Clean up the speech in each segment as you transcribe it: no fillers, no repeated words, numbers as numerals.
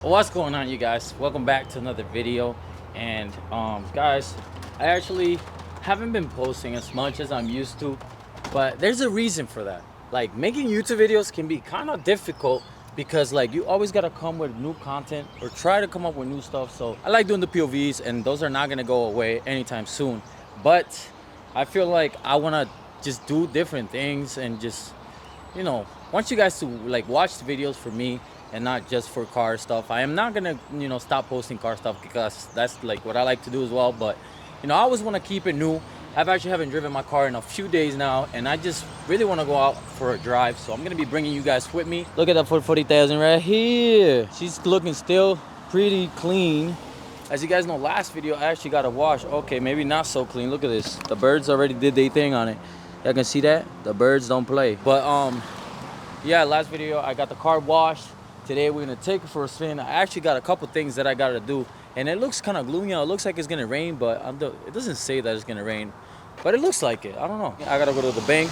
What's going on, you guys? Welcome back to another video. And guys, I actually haven't been posting as much as I'm used to, but there's a reason for that. Like, making YouTube videos can be kind of difficult because like you always got to come with new content or try to come up with new stuff. So I like doing the POVs, and those are not going to go away anytime soon, but I feel like I want to just do different things and just, want you guys to like watch the videos for me and not just for car stuff. I am not gonna, stop posting car stuff because that's like what I like to do as well. But I always want to keep it new. I've actually haven't driven my car in a few days now, and I just really want to go out for a drive. So I'm gonna be bringing you guys with me. Look at that 40,000 right here. She's looking still pretty clean. As you guys know, last video I actually got a wash. Okay, maybe not so clean. Look at this. The birds already did their thing on it. Y'all can see that? The birds don't play. But yeah, last video I got the car washed. Today we're gonna take it for a spin. I actually got a couple things that I gotta do, and it looks kind of gloomy. It looks like it's gonna rain, but it doesn't say that it's gonna rain, but it looks like it. I don't know. I gotta go to the bank,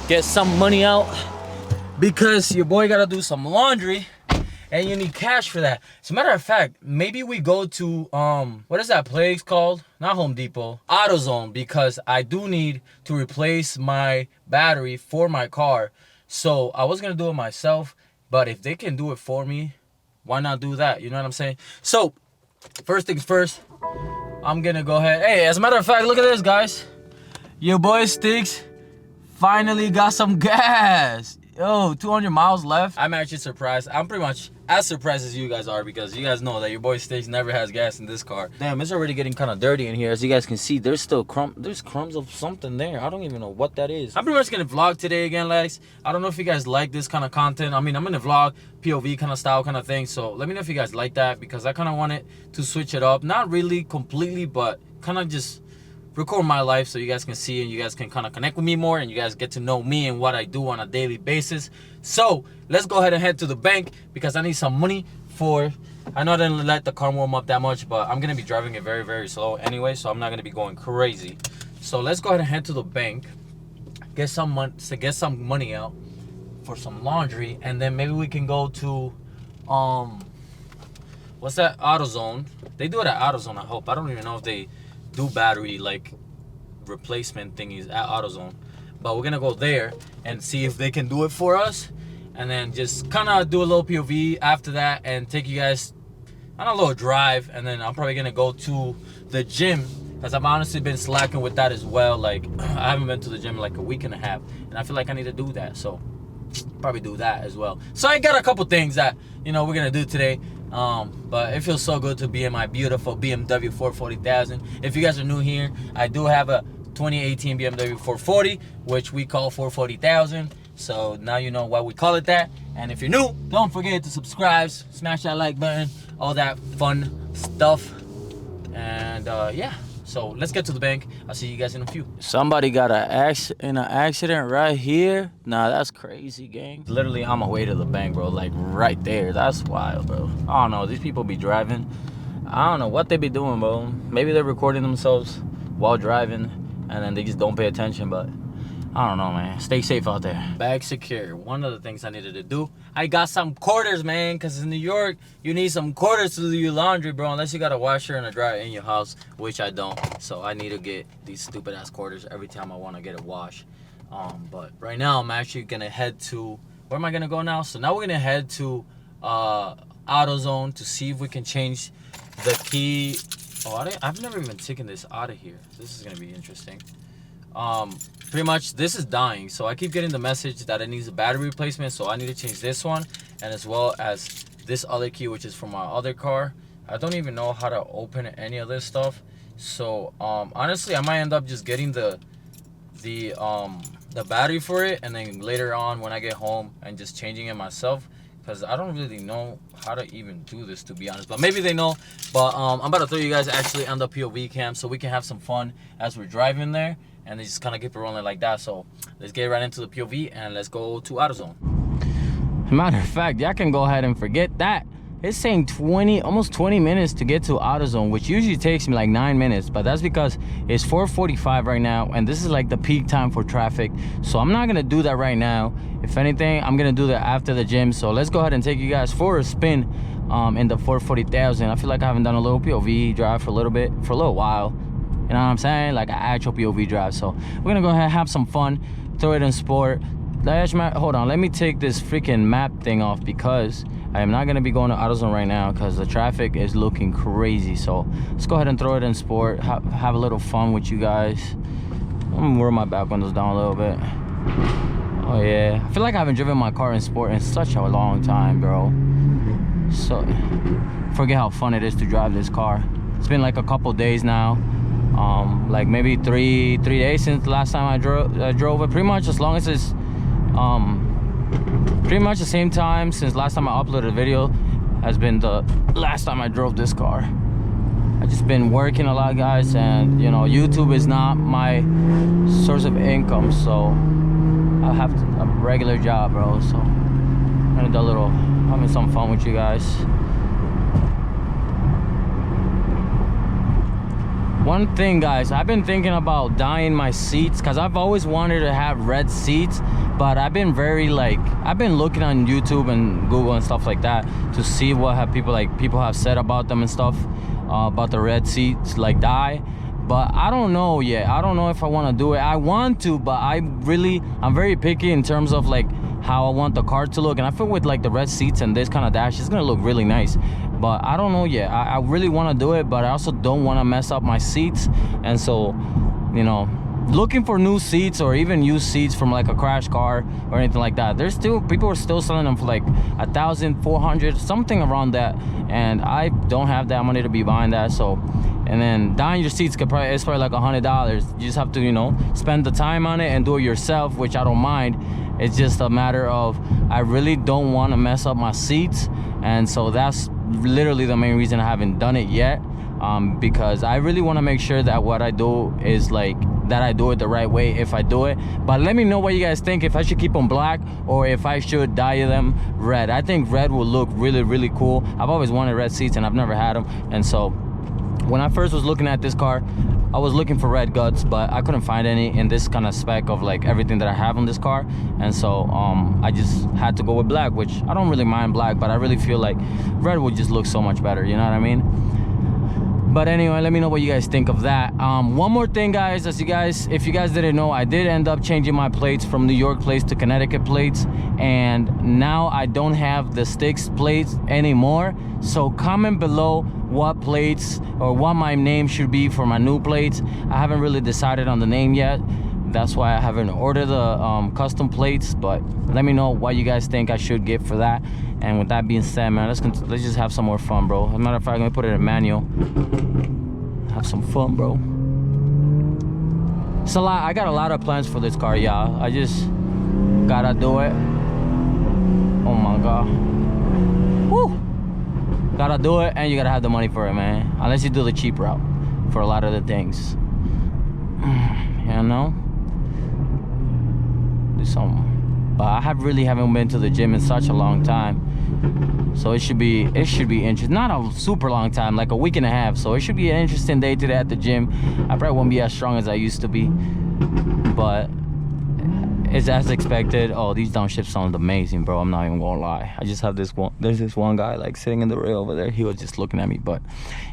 get some money out, because your boy gotta do some laundry, and you need cash for that. As a matter of fact, maybe we go to what is that place called? Not Home Depot, AutoZone, because I do need to replace my battery for my car. So I was gonna do it myself, but if they can do it for me, why not do that? You know what I'm saying? So first things first, I'm gonna go ahead. Hey, as a matter of fact, look at this, guys. Your boy Sticks finally got some gas. Yo, 200 miles left. I'm actually surprised. I'm pretty much as surprised as you guys are, because you guys know that your boy Sticks never has gas in this car. Damn, it's already getting kind of dirty in here. As you guys can see, there's still crumbs of something there. I don't even know what that is. I'm pretty much gonna vlog today again, guys. I don't know if you guys like this kind of content. I mean, I'm gonna vlog POV kind of style kind of thing. So let me know if you guys like that, because I kind of wanted to switch it up. Not really completely, but kind of just record my life so you guys can see and you guys can kind of connect with me more, and you guys get to know me and what I do on a daily basis. So let's go ahead and head to the bank, because I need some money for, I know I didn't let the car warm up that much, but I'm gonna be driving it very, very slow anyway, so I'm not gonna be going crazy. So let's go ahead and head to the bank, get some money out for some laundry, and then maybe we can go to what's that, AutoZone. They do it at AutoZone, I hope. I don't even know if they do battery like replacement thingies at AutoZone, but we're gonna go there and see if they can do it for us, and then just kind of do a little POV after that and take you guys on a little drive. And then I'm probably gonna go to the gym, because I've honestly been slacking with that as well. Like, I haven't been to the gym in like a week and a half, and I feel like I need to do that, so probably do that as well. So I got a couple things that we're gonna do today. But it feels so good to be in my beautiful BMW 440,000. If you guys are new here, I do have a 2018 BMW 440, which we call 440,000. So now you know why we call it that. And if you're new, don't forget to subscribe, smash that like button, all that fun stuff. And yeah, so let's get to the bank. I'll see you guys in a few. Somebody got in an accident right here. Nah, that's crazy, gang. Literally on my way to the bank, bro. Like right there. That's wild, bro. I don't know. These people be driving. I don't know what they be doing, bro. Maybe they're recording themselves while driving, and then they just don't pay attention. But I don't know, man. Stay safe out there. Bag secure. One of the things I needed to do. I got some quarters, man, because in New York, you need some quarters to do your laundry, bro. Unless you got a washer and a dryer in your house, which I don't. So I need to get these stupid ass quarters every time I want to get a wash. But right now, I'm actually going to head to, where am I going to go now? So now we're going to head to AutoZone to see if we can change the key. Oh, I've never even taken this out of here. This is going to be interesting. Pretty much this is dying, so I keep getting the message that it needs a battery replacement, so I need to change this one, and as well as this other key, which is for my other car. I don't even know how to open any of this stuff, so honestly I might end up just getting the battery for it, and then later on when I get home and just changing it myself, because I don't really know how to even do this, to be honest. But maybe they know. But I'm about to throw you guys actually on the POV cam so we can have some fun as we're driving there, and they just kind of keep it rolling like that. So let's get right into the POV and let's go to AutoZone. Matter of fact, y'all can go ahead and forget that. It's saying almost 20 minutes to get to AutoZone, which usually takes me like 9 minutes, but that's because it's 4:45 right now, and this is like the peak time for traffic. So I'm not gonna do that right now. If anything, I'm gonna do that after the gym. So let's go ahead and take you guys for a spin in the 440,000. I feel like I haven't done a little POV drive for a little while. You know what I'm saying? Like an actual POV drive. So we're gonna go ahead and have some fun, throw it in sport. Hold on, let me take this freaking map thing off because I am not gonna be going to AutoZone right now because the traffic is looking crazy. So let's go ahead and throw it in sport, have a little fun with you guys. I'm gonna roll my back windows down a little bit. Oh yeah, I feel like I haven't driven my car in sport in such a long time, bro. So forget how fun it is to drive this car. It's been like a couple days now, like maybe three days since the last time I drove it. Pretty much as long as it's pretty much the same time since last time I uploaded a video has been the last time I drove this car. I just been working a lot, guys, and you know, YouTube is not my source of income, so I have a regular job, bro. So I'm gonna do a little, having some fun with you guys. One thing, guys, I've been thinking about dyeing my seats because I've always wanted to have red seats, but I've been I've been looking on YouTube and Google and stuff like that to see what people have said about them and stuff, about the red seats, like dye. But I don't know yet. I don't know if I want to do it. I want to, but I'm very picky in terms of like how I want the car to look. And I feel with like the red seats and this kind of dash, it's gonna look really nice. But I don't know yet. I really want to do it, but I also don't want to mess up my seats. And so, you know, looking for new seats or even used seats from like a crash car or anything like that, people are still selling them for like 1,400, something around that, and I don't have that money to be buying that. So, and then dyeing your seats it's probably like $100. You just have to, you know, spend the time on it and do it yourself, which I don't mind. It's just a matter of I really don't want to mess up my seats, and so that's literally the main reason I haven't done it yet, because I really want to make sure that what I do is like that I do it the right way if I do it. But let me know what you guys think, if I should keep them black or if I should dye them red. I think red will look really cool. I've always wanted red seats and I've never had them, and so when I first was looking at this car, I was looking for red guts, but I couldn't find any in this kind of spec of like everything that I have on this car. And so I just had to go with black, which I don't really mind black, but I really feel like red would just look so much better, you know what I mean? But anyway, let me know what you guys think of that. One more thing, guys, if you guys didn't know, I did end up changing my plates from New York plates to Connecticut plates, and now I don't have the sticks plates anymore. So comment below what plates or what my name should be for my new plates. I haven't really decided on the name yet. That's why I haven't ordered the custom plates, but let me know what you guys think I should get for that. And with that being said, man, let's just have some more fun, bro. As a matter of fact, I'm gonna put it in manual. Have some fun, bro. It's a lot. I got a lot of plans for this car, y'all. I just gotta do it. Oh my god. Woo! Gotta do it, and you gotta have the money for it, man. Unless you do the cheap route for a lot of the things. You know? Do something. But I haven't been to the gym in such a long time, so it should be interesting. Not a super long time, like a week and a half. So it should be an interesting day today at the gym. I probably won't be as strong as I used to be, but it's as expected. Oh, these downshifts sound amazing, bro. I'm not even gonna lie. I just have this one. There's this one guy like sitting in the rail over there. He was just looking at me. But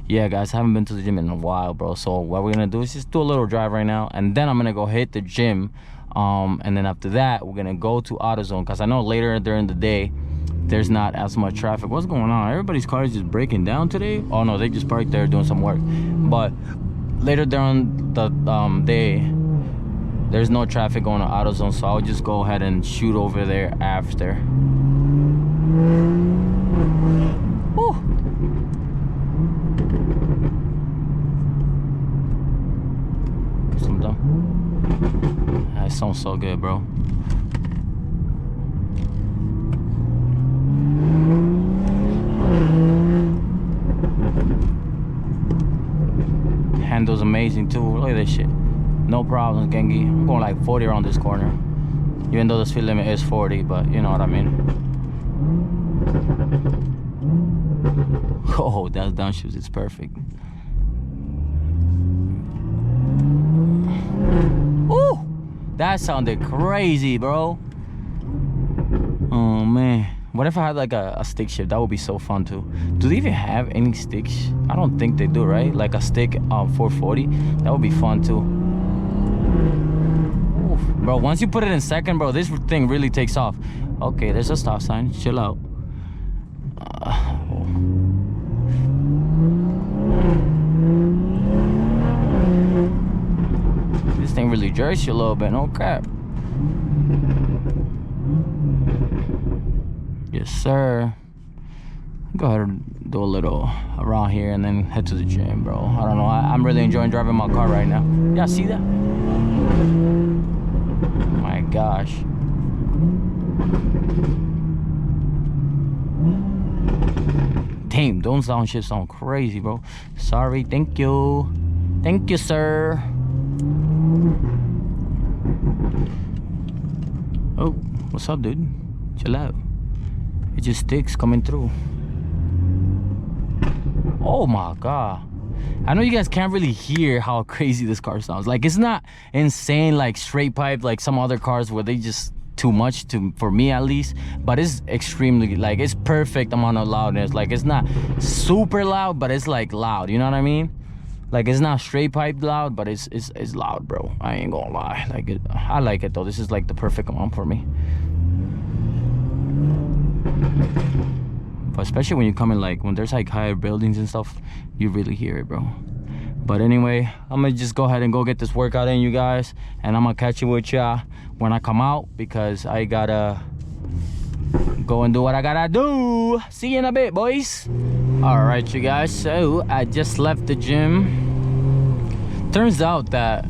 yeah, guys, I haven't been to the gym in a while, bro. So what we're gonna do is just do a little drive right now, and then I'm gonna go hit the gym. And then after that, we're gonna go to AutoZone, because I know later during the day there's not as much traffic. What's going on? Everybody's car is just breaking down today. Oh no, they just parked there doing some work. But later during the day, there's no traffic going to AutoZone, so I'll just go ahead and shoot over there after. Woo. Some done. That sounds so good, bro. Handle's amazing too. Look at this shit. No problems, Gengi. I'm going like 40 around this corner, even though the speed limit is 40, but you know what I mean. Oh, that downshift is perfect. Ooh, that sounded crazy, bro. Oh man, What if I had like a stick shift? That would be so fun too. Do they even have any sticks? I don't think they do, right? Like a stick 440. That would be fun too. Oof. Bro, once you put it in second, bro, this thing really takes off. Okay, there's a stop sign. Chill out. This thing really jerks you a little bit, no crap. Yes, sir. Go ahead and do a little around here and then head to the gym, bro. I don't know. I'm really enjoying driving my car right now. Y'all see that? Oh my gosh. Damn, those downshifts sound crazy, bro. Sorry, thank you. Thank you, sir. Oh, what's up, dude? Chill out. It just sticks coming through. Oh my god. I know you guys can't really hear how crazy this car sounds. Like, it's not insane like straight pipe like some other cars where they just too much for me at least, but it's extremely, like, it's perfect amount of loudness. Like, it's not super loud, but it's like loud, you know what I mean? Like, it's not straight pipe loud, but it's loud, bro. I ain't gonna lie. Like, I like it though. This is like the perfect amount for me. But especially when you come in, like, when there's like higher buildings and stuff, you really hear it, bro. But anyway, I'm gonna just go ahead and go get this workout in, you guys, and I'm gonna catch you with y'all when I come out, because I gotta go and do what I gotta do. See you in a bit, boys. All right, you guys, so I just left the gym. Turns out that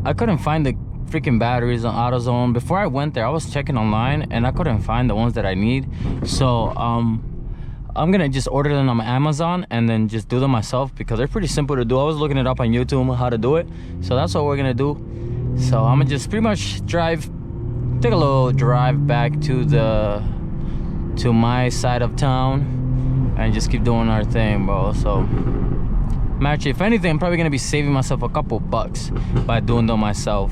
I couldn't find the freaking batteries on AutoZone. Before I went there, I was checking online and I couldn't find the ones that I need. So I'm gonna just order them on Amazon and then just do them myself, because they're pretty simple to do. I was looking it up on YouTube how to do it, so that's what we're gonna do. So I'm gonna just pretty much take a little drive back to my side of town and just keep doing our thing, bro. So actually, if anything, I'm probably gonna be saving myself a couple bucks by doing them myself.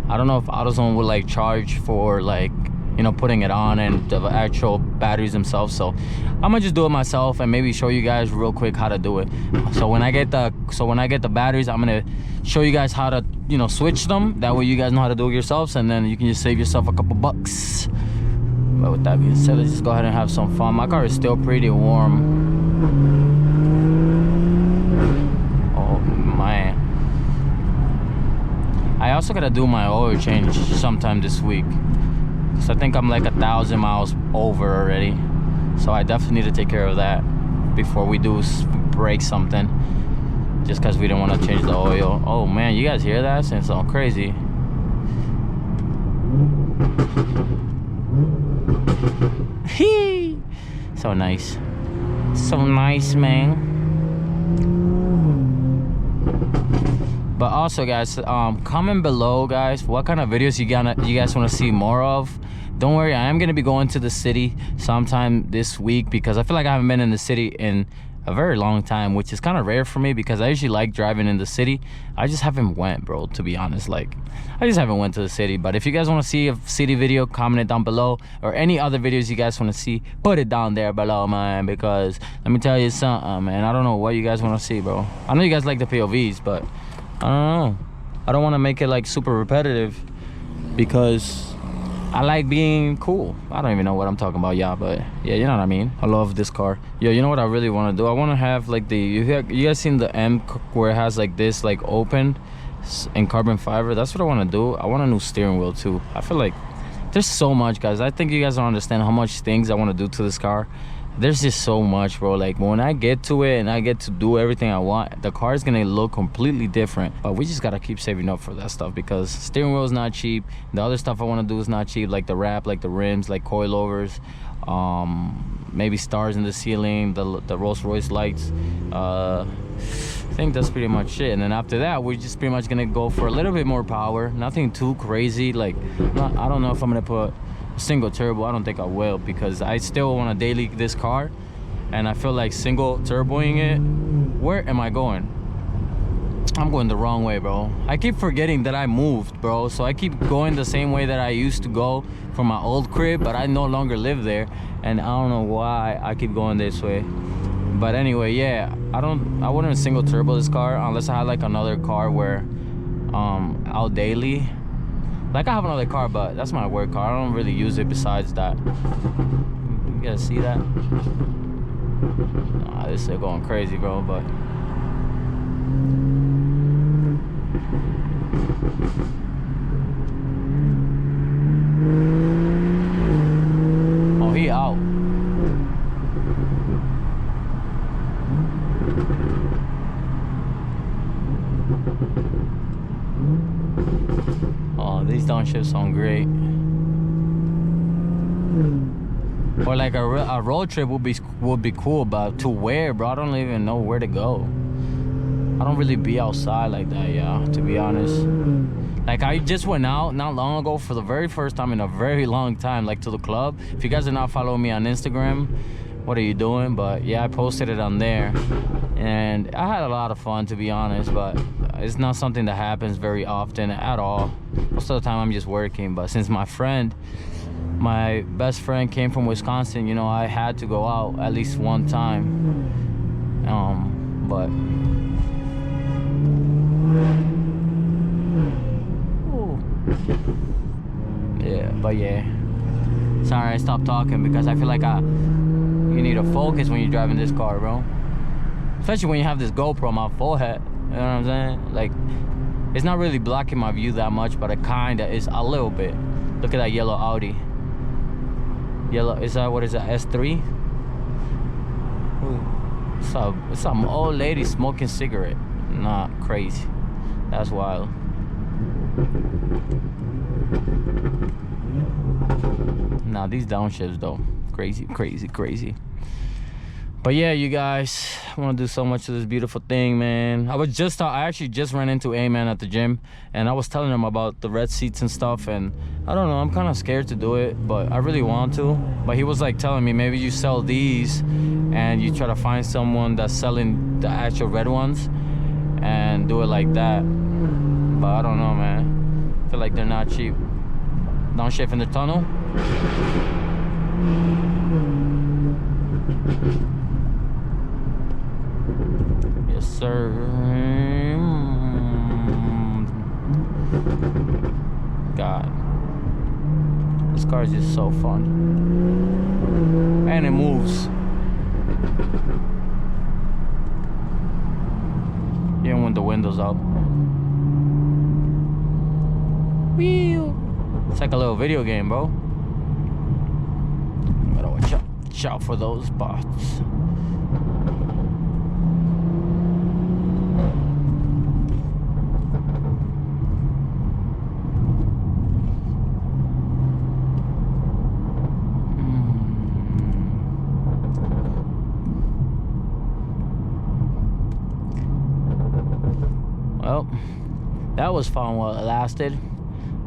I don't know if AutoZone would like charge for, like, you know, putting it on and the actual batteries themselves. So I'm gonna just do it myself and maybe show you guys real quick how to do it. So when I get the batteries, I'm gonna show you guys how to, you know, switch them. That way you guys know how to do it yourselves, and then you can just save yourself a couple bucks. But with that being said, let's just go ahead and have some fun. My car is still pretty warm. Oh man. I also gotta do my oil change sometime this week. So I think I'm like 1,000 miles over already. So I definitely need to take care of that before we do break something. Just because we didn't want to change the oil. Oh man, you guys hear that? It's so crazy. Hee! So nice. So nice, man. But also, guys, comment below, guys, what kind of videos you guys want to see more of. Don't worry, I am gonna be going to the city sometime this week, because I feel like I haven't been in the city in a very long time, which is kind of rare for me, because I usually like driving in the city. I just haven't went, bro, to be honest. Like, I just haven't went to the city. But if you guys want to see a city video, comment it down below, or any other videos you guys want to see, put it down there below, man, because let me tell you something, man, I don't know what you guys want to see, bro. I know you guys like the POVs, but I don't know. I don't want to make it like super repetitive, because I like being cool. I don't even know what I'm talking about, y'all, but yeah, you know what I mean. I love this car. Yo, you know what I really want to do? I want to have like you guys seen the M where it has like this like open in carbon fiber? That's what I want to do. I want a new steering wheel too. I feel like there's so much, guys. I think you guys don't understand how much things I want to do to this car. There's just so much, bro. Like, when I get to it and I get to do everything I want, the car is gonna look completely different. But we just gotta keep saving up for that stuff, because steering wheel is not cheap. The other stuff I want to do is not cheap, like the wrap, like the rims, like coilovers, maybe stars in the ceiling, the Rolls Royce lights. I think that's pretty much it. And then after that, we're just pretty much gonna go for a little bit more power. Nothing too crazy. Like, I don't know if I'm gonna put single turbo. I don't think I will, because I still want to daily this car, and I feel like single turboing it, where am I going? I'm going the wrong way, bro. I keep forgetting that I moved, bro. So I keep going the same way that I used to go from my old crib, but I no longer live there. And I don't know why I keep going this way. But anyway, yeah, I wouldn't single turbo this car unless I had like another car where out daily. Like I have another car, but that's my work car. I don't really use it besides that. You guys see that? Nah, this is going crazy, bro, but oh, he out. Oh, these downshifts sound great. Or like a road trip would be cool, but to where, bro? I don't even know where to go. I don't really be outside like that, yeah, to be honest. Like I just went out not long ago for the very first time in a very long time, like to the club. If you guys are not following me on Instagram, what are you doing? But yeah, I posted it on there and I had a lot of fun, to be honest, but it's not something that happens very often at all. Most of the time I'm just working, but since my best friend came from Wisconsin, you know, I had to go out at least one time. But yeah, but yeah. Sorry, I stopped talking because I feel like you need to focus when you're driving this car, bro. Especially when you have this GoPro on my forehead. You know what I'm saying? Like, it's not really blocking my view that much, but it kinda is a little bit. Look at that yellow Audi. Yellow, is that, what is that, S3? It's some old lady smoking cigarette. Nah, crazy. That's wild. Nah, these downshifts though, crazy, crazy, crazy. But yeah, you guys, I want to do so much to this beautiful thing, man. I actually just ran into A-Man at the gym, and I was telling him about the red seats and stuff, and I don't know, I'm kind of scared to do it, but I really want to. But he was like telling me, maybe you sell these and you try to find someone that's selling the actual red ones and do it like that. But I don't know, man. I feel like they're not cheap. Downshift in the tunnel. Yes, sir. God, this car is just so fun, and it moves. Even when the windows up. Wheel. It's like a little video game, bro. Gotta watch out for those bots. Well, that was fun while it lasted.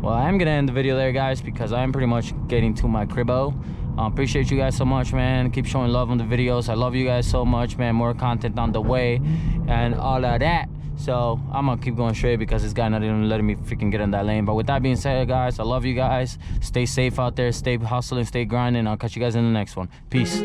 Well, I am gonna end the video there, guys, because I'm pretty much getting to my cribbo. Appreciate you guys so much, man. Keep showing love on the videos. I love you guys so much, man. More content on the way and all of that. So I'm gonna keep going straight because this guy not even letting me freaking get in that lane. But with that being said, guys, I love you guys. Stay safe out there. Stay hustling, stay grinding. I'll catch you guys in the next one. Peace.